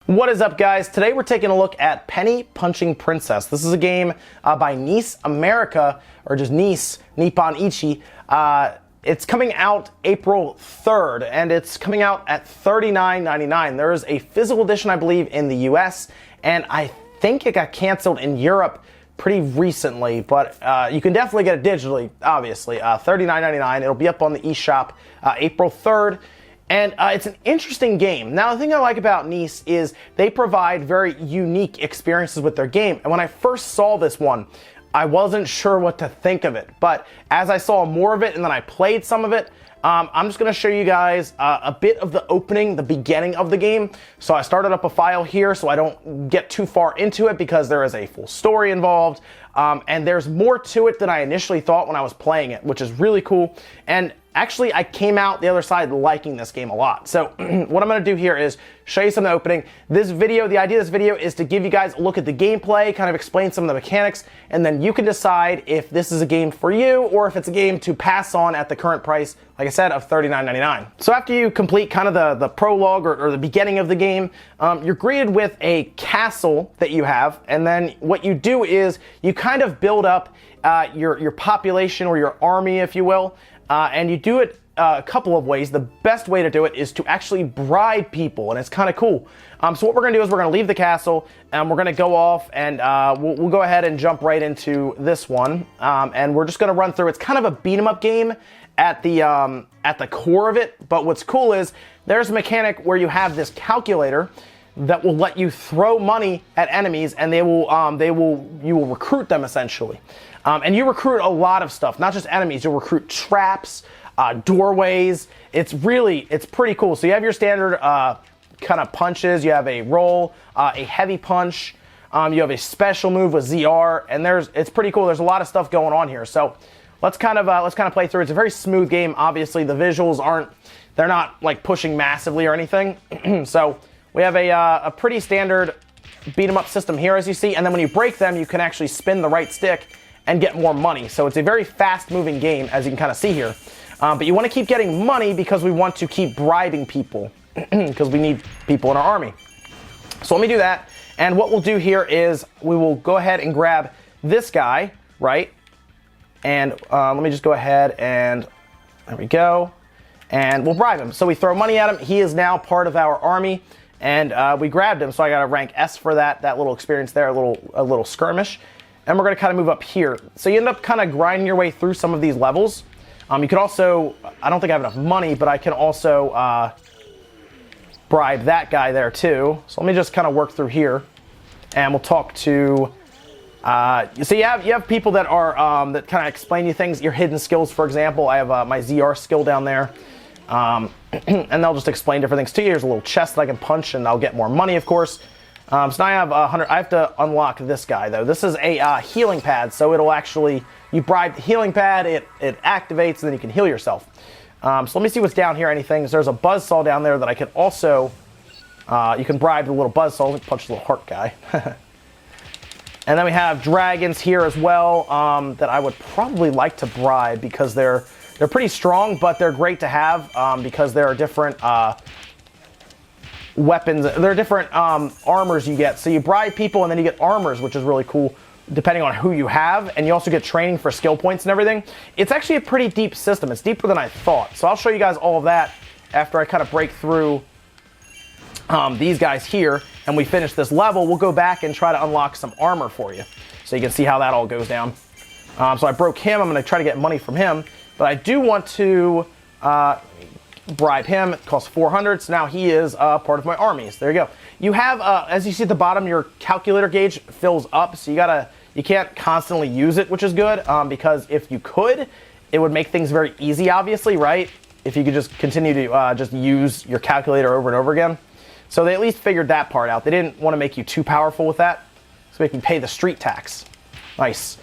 What is up, guys? Today we're taking a look at Penny Punching Princess. This is a game by NIS America, or just NIS, Nippon Ichi. It's coming out April 3rd, and it's coming out at $39.99. There is a physical edition, I believe, in the US, and I think it got canceled in Europe pretty recently, but you can definitely get it digitally, obviously. $39.99. It'll be up on the eShop April 3rd. And it's an interesting game. Now, the thing I like about NIS is they provide very unique experiences with their game. And when I first saw this one, I wasn't sure what to think of it. But as I saw more of it and then I played some of it, I'm just going to show you guys a bit of the opening, the beginning of the game. So I started up a file here so I don't get too far into it because there is a full story involved. And there's more to it than I initially thought when I was playing it, which is really cool. And actually, I came out the other side liking this game a lot. So what I'm going to do here is show you some of the opening. This video, the idea of this video is to give you guys a look at the gameplay, kind of explain some of the mechanics, and then you can decide if this is a game for you or if it's a game to pass on at the current price, like I said, of $39.99. So after you complete kind of the prologue or the beginning of the game, you're greeted with a castle that you have, and then what you do is you kind of build up your population or your army, if you will. And you do it a couple of ways. The best way to do it is to actually bribe people, and it's kind of cool. So what we're going to do is we're going to leave the castle, and we're going to go off, and we'll go ahead and jump right into this one. And we're just going to run through. It's kind of a beat-em-up game at the core of it, but what's cool is there's a mechanic where you have this calculator that will let you throw money at enemies, and you will recruit them essentially. And you recruit a lot of stuff, not just enemies. You'll recruit traps, doorways. It's pretty cool. So you have your standard kind of punches. You have a roll, a heavy punch. You have a special move with ZR, and it's pretty cool. There's a lot of stuff going on here. So let's kind of play through. It's a very smooth game. Obviously, the visuals they're not like pushing massively or anything. So we have a pretty standard beat 'em up system here, as you see. And then when you break them, you can actually spin the right stick and get more money. So it's a very fast-moving game, as you can kind of see here. But you want to keep getting money because we want to keep bribing people because we need people in our army. So let me do that. And what we'll do here is we will go ahead and grab this guy, right? And let me just go ahead and there we go. And we'll bribe him. So we throw money at him. He is now part of our army. And we grabbed him, so I got a rank S for that little experience there, a little skirmish. And we're going to kind of move up here. So you end up kind of grinding your way through some of these levels. You can also, I don't think I have enough money, but I can also bribe that guy there too. So let me just kind of work through here. And we'll talk to, so you have people that are, that kind of explain you things, your hidden skills, for example. I have my ZR skill down there. And they'll just explain different things to you. Here's a little chest that I can punch, and I'll get more money, of course. So now I have 100. I have to unlock this guy, though. This is a healing pad, so it'll actually, you bribe the healing pad, it activates, and then you can heal yourself. So let me see what's down here. Anything? There's a buzzsaw down there that I can also, you can bribe the little buzzsaw. Let me punch the little heart guy. And then we have dragons here as well that I would probably like to bribe because they're pretty strong, but they're great to have because there are different weapons. There are different armors you get. So you bribe people and then you get armors, which is really cool depending on who you have. And you also get training for skill points and everything. It's actually a pretty deep system. It's deeper than I thought. So I'll show you guys all of that after I kind of break through these guys here and we finish this level. We'll go back and try to unlock some armor for you so you can see how that all goes down. So I broke him. I'm going to try to get money from him. But I do want to bribe him. It costs 400, so now he is part of my armies. There you go. You have, as you see at the bottom, your calculator gauge fills up, so you can't constantly use it, which is good, because if you could, it would make things very easy, obviously, right? If you could just continue to just use your calculator over and over again. So they at least figured that part out. They didn't want to make you too powerful with that, so make you pay the street tax. Nice.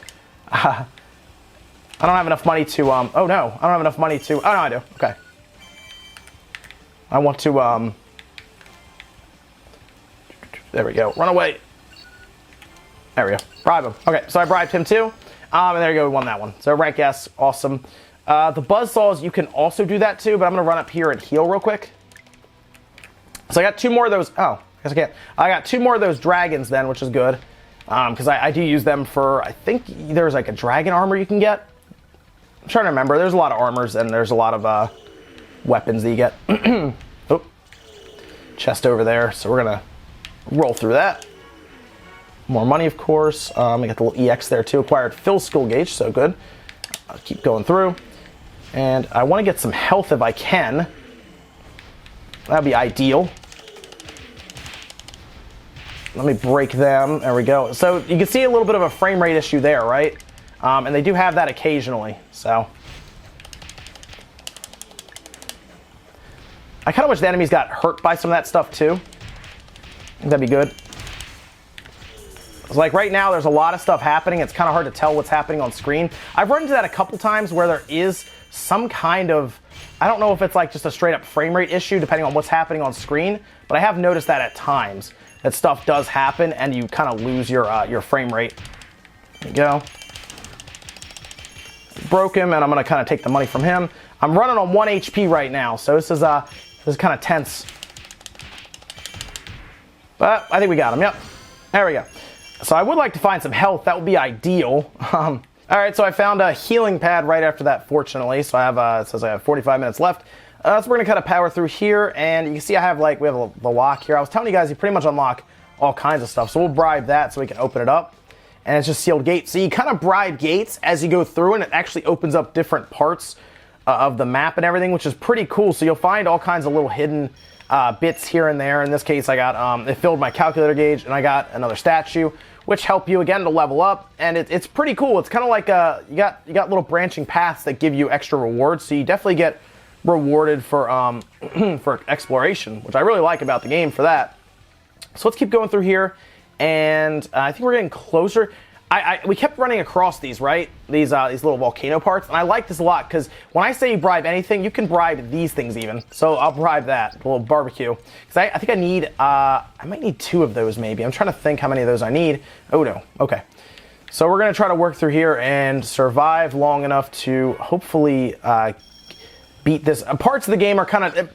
I don't have enough money to, oh no, I don't have enough money to, oh no, I do, okay. I want to, there we go, run away. There we go, bribe him. Okay, so I bribed him too, and there you go, we won that one. So rank S, awesome. The buzzsaws, you can also do that too, but I'm gonna run up here and heal real quick. So I got two more of those, oh, I guess I can't. I got 2 more of those dragons then, which is good. Because I do use them for, I think there's like a dragon armor you can get. I'm trying to remember. There's a lot of armors and there's a lot of weapons that you get. Oh, chest over there. So we're going to roll through that. More money, of course. We got the little EX there too. Acquired Phil Skull Gauge, so good. I'll keep going through. And I want to get some health if I can. That'd be ideal. Let me break them. There we go. So you can see a little bit of a frame rate issue there, right? And they do have that occasionally. So I kind of wish the enemies got hurt by some of that stuff too. I think that'd be good. It's like right now there's a lot of stuff happening. It's kind of hard to tell what's happening on screen. I've run into that a couple times where there is some kind of, I don't know if it's like just a straight up frame rate issue depending on what's happening on screen, but I have noticed that at times. That stuff does happen and you kind of lose your frame rate. There you go. Broke him and I'm going to kind of take the money from him. I'm running on 1 HP right now, so this is kind of tense. But I think we got him. Yep. There we go. So I would like to find some health. That would be ideal. All right, so I found a healing pad right after that, fortunately. So I have it says I have 45 minutes left. So we're gonna kind of power through here, and you can see we have the lock here. I was telling you guys you pretty much unlock all kinds of stuff, so we'll bribe that so we can open it up. And it's just sealed gates. So you kind of bribe gates as you go through, and it actually opens up different parts of the map and everything, which is pretty cool. So you'll find all kinds of little hidden bits here and there. In this case, I got it filled my calculator gauge, and I got another statue, which help you again to level up. And it's pretty cool. It's kind of like you got little branching paths that give you extra rewards. So you definitely get rewarded for for exploration, which I really like about the game for that. So let's keep going through here, and I think we're getting closer. We kept running across these, right? These little volcano parts, and I like this a lot because when I say you bribe anything, you can bribe these things even. So I'll bribe that a little barbecue because I think I need I might need 2 of those maybe. I'm trying to think how many of those I need. Oh no, okay. So we're gonna try to work through here and survive long enough to hopefully beat this. Parts of the game are kind of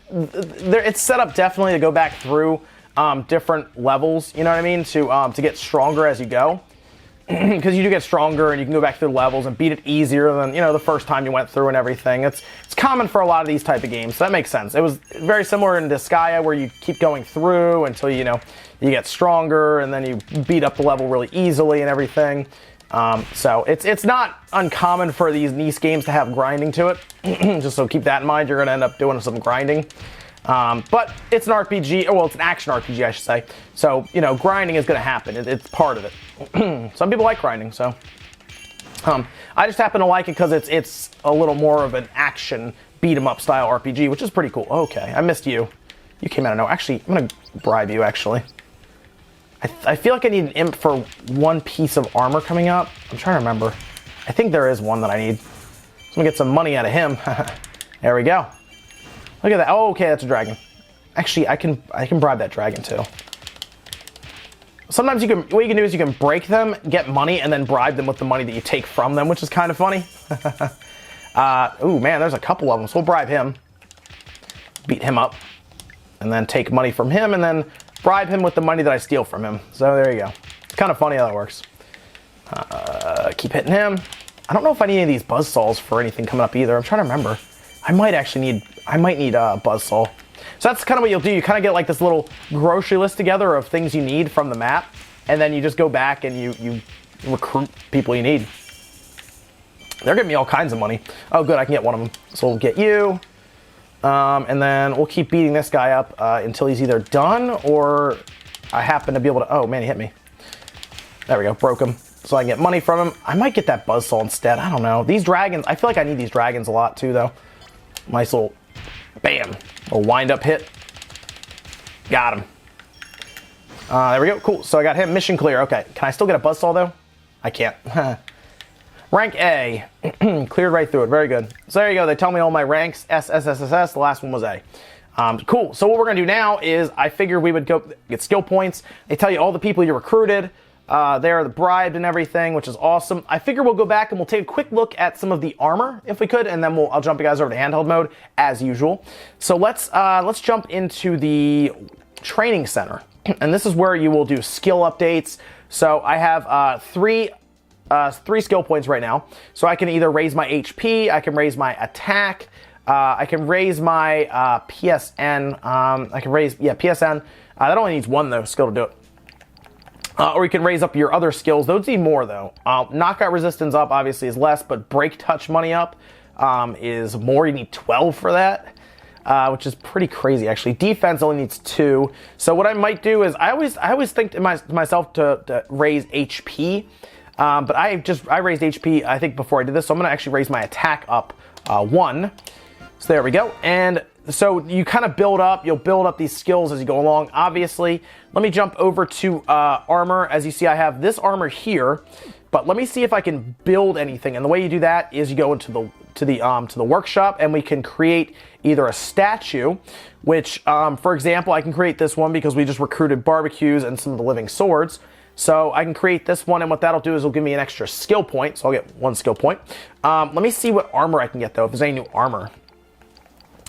it's set up definitely to go back through different levels. You know what I mean? To get stronger as you go. Because you do get stronger and you can go back through levels and beat it easier than, the first time you went through and everything. It's common for a lot of these type of games, so that makes sense. It was very similar in Disgaea where you keep going through until you get stronger and then you beat up the level really easily and everything. So it's not uncommon for these NIS games to have grinding to it. Just so keep that in mind. You're going to end up doing some grinding. But it's an RPG, well, it's an action RPG, I should say. So, grinding is going to happen. It's part of it. Some people like grinding, so. I just happen to like it because it's a little more of an action beat-em-up style RPG, which is pretty cool. Okay, I missed you. You came out of nowhere. Actually, I'm going to bribe you, actually. I feel like I need an imp for 1 piece of armor coming up. I'm trying to remember. I think there is one that I need. So I'm going to get some money out of him. There we go. Look at that. Oh, okay, that's a dragon. Actually, I can bribe that dragon too. Sometimes what you can do is you can break them, get money, and then bribe them with the money that you take from them, which is kind of funny. Ooh, man, there's a couple of them, so we'll bribe him. Beat him up. And then take money from him, and then bribe him with the money that I steal from him. So there you go. It's kind of funny how that works. Keep hitting him. I don't know if I need any of these buzzsaws for anything coming up either. I'm trying to remember. I might need a buzzsaw. So that's kind of what you'll do. You kind of get like this little grocery list together of things you need from the map, and then you just go back and you recruit people you need. They're giving me all kinds of money. Oh, good, I can get one of them. So we'll get you, and then we'll keep beating this guy up until he's either done or I happen to be able to. Oh man, he hit me. There we go, broke him. So I can get money from him. I might get that buzzsaw instead. I don't know. These dragons. I feel like I need these dragons a lot too, though. Nice little, bam, a wind-up hit. Got him. There we go. Cool. So I got him. Mission clear. Okay. Can I still get a buzzsaw, though? I can't. Rank A. Cleared right through it. Very good. So there you go. They tell me all my ranks. S, S, S, S, S. The last one was A. Cool. So what we're going to do now is I figured we would go get skill points. They tell you all the people you recruited. They're bribed and everything, which is awesome. I figure we'll go back and we'll take a quick look at some of the armor, if we could, and then I'll jump you guys over to handheld mode, as usual. So let's jump into the training center. and this is where you will do skill updates. So I have three skill points right now. So I can either raise my HP, I can raise my attack, I can raise my PSN. I can raise, PSN. That only needs one though skill to do it. Or you can raise up your other skills. Those need more though. Knockout resistance up obviously is less, but break touch money up is more. You need 12 for that, which is pretty crazy actually. Defense only needs 2. So what I might do is I always think to myself to raise HP, but I raised HP I think before I did this. So I'm gonna actually raise my attack up 1. So there we go. And so you kind of you'll build up these skills as you go along, obviously. Let me jump over to armor. As you see, I have this armor here, but let me see if I can build anything. And the way you do that is you go into the workshop, and we can create either a statue, which, for example, I can create this one because we just recruited barbecues and some of the living swords. So I can create this one, and what that'll do is it'll give me an extra skill point. So I'll get 1 skill point. Let me see what armor I can get, though, if there's any new armor.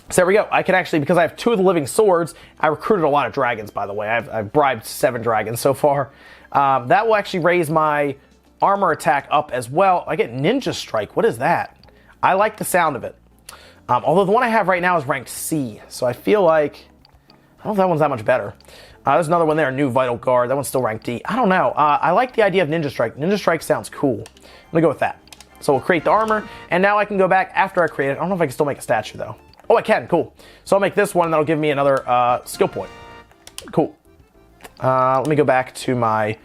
So there we go. I can actually, because I have 2 of the living swords, I recruited a lot of dragons, by the way. I've bribed 7 dragons so far. That will actually raise my armor attack up as well. I get Ninja Strike. What is that? I like the sound of it. Although the one I have right now is ranked C, so I feel like, I don't know if that one's that much better. There's another one there, New Vital Guard. That one's still ranked D. I don't know. I like the idea of Ninja Strike. Ninja Strike sounds cool. I'm going to go with that. So we'll create the armor, and now I can go back after I create it. I don't know if I can still make a statue, though. Oh, I can. Cool. So I'll make this one, and that'll give me another skill point. Cool. Let me go back to my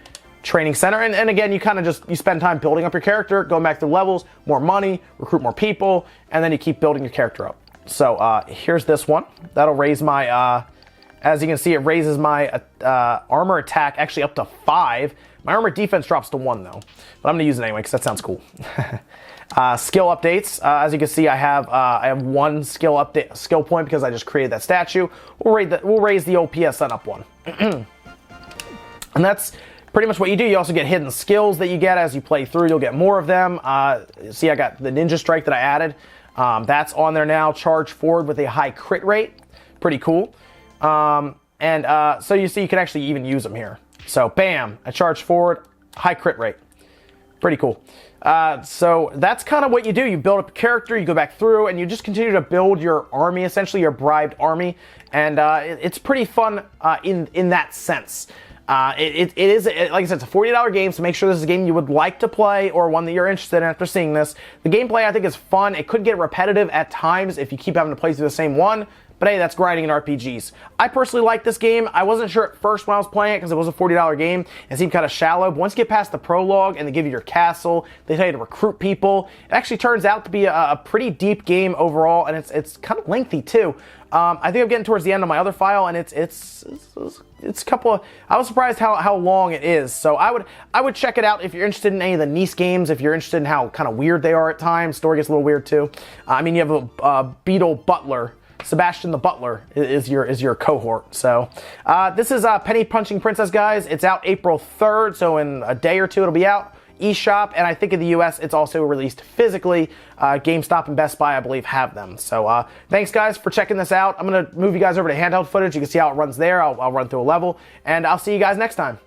training center. And again, you kind of you spend time building up your character, going back through levels, more money, recruit more people, and then you keep building your character up. So here's this one. That'll raise my, as you can see, it raises my armor attack actually up to 5. My armor defense drops to 1, though. But I'm going to use it anyway because that sounds cool. Skill updates. As you can see, I have 1 skill point because I just created that statue. We'll raise the OPSN up 1. And that's pretty much what you do. You also get hidden skills that you get as you play through. You'll get more of them. See, I got the Ninja Strike that I added. That's on there now. Charge forward with a high crit rate. Pretty cool. So you see, you can actually even use them here. So bam, I charge forward, high crit rate. Pretty cool. So that's kind of what you do. You build up a character, you go back through, and you just continue to build your army, essentially your bribed army. And it's pretty fun in that sense. It is, like I said, it's a $40 game, so make sure this is a game you would like to play or one that you're interested in after seeing this. The gameplay, I think, is fun. It could get repetitive at times if you keep having to play through the same one. But hey, that's grinding in RPGs. I personally like this game. I wasn't sure at first when I was playing it because it was a $40 game. It seemed kind of shallow. But once you get past the prologue and they give you your castle, they tell you to recruit people. It actually turns out to be a pretty deep game overall, and it's kind of lengthy too. I think I'm getting towards the end of my other file, and it's a couple of. I was surprised how long it is. So I would check it out if you're interested in any of the NIS games. If you're interested in how kind of weird they are at times, story gets a little weird too. I mean, you have a Beetle Butler. Sebastian the Butler is your cohort. So this is Penny Punching Princess, guys. It's out April 3rd, so in a day or 2 it'll be out. eShop, and I think in the US it's also released physically. GameStop and Best Buy, I believe, have them. So thanks, guys, for checking this out. I'm going to move you guys over to handheld footage. You can see how it runs there. I'll run through a level, and I'll see you guys next time.